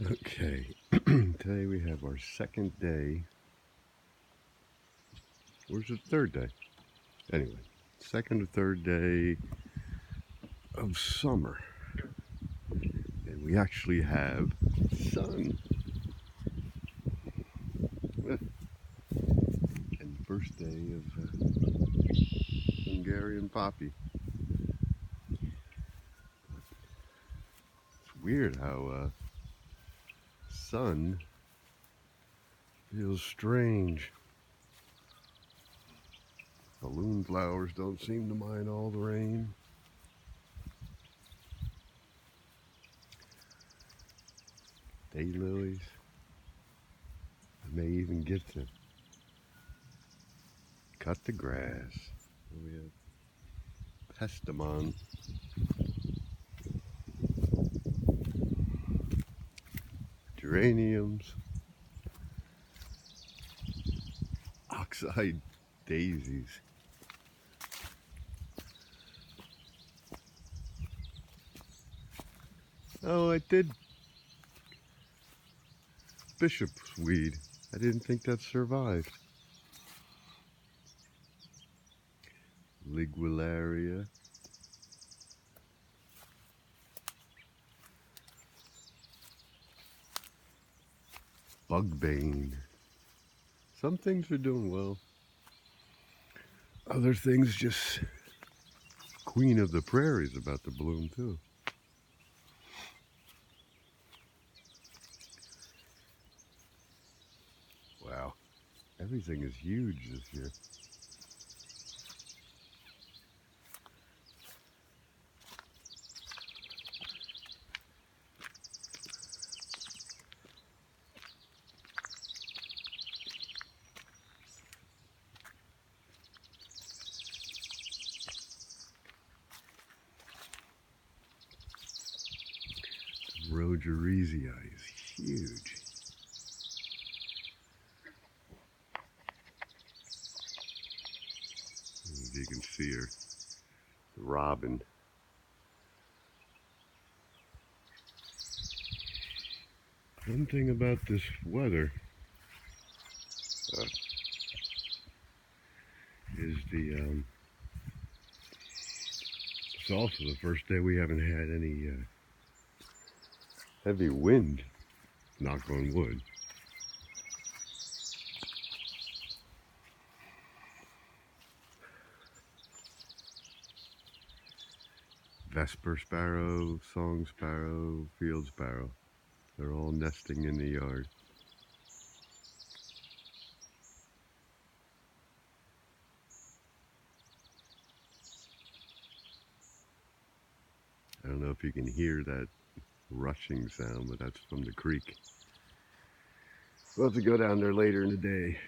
Okay, today we have our second day. Where's the third day? Anyway, second or third day of summer. And we actually have sun. And first day of Hungarian poppy. It's weird how sun feels strange. Balloon flowers don't seem to mind all the rain. Daylilies. I may even get to cut the grass. We have Pestamon. Geraniums. Oxeye daisies. Oh, I did bishop's weed. I didn't think that survived. Liguillaria. Bugbane. Some things are doing well. Other things just Queen of the Prairie's about to bloom too. Wow. Everything is huge this year. Rogerizii is huge. If you can see her, the robin. One thing about this weather is it's also the first day we haven't had any heavy wind, knock on wood. Vesper sparrow, song sparrow, field sparrow. They're all nesting in the yard. I don't know if you can hear that rushing sound, but that's from the creek. We'll have to go down there later in the day.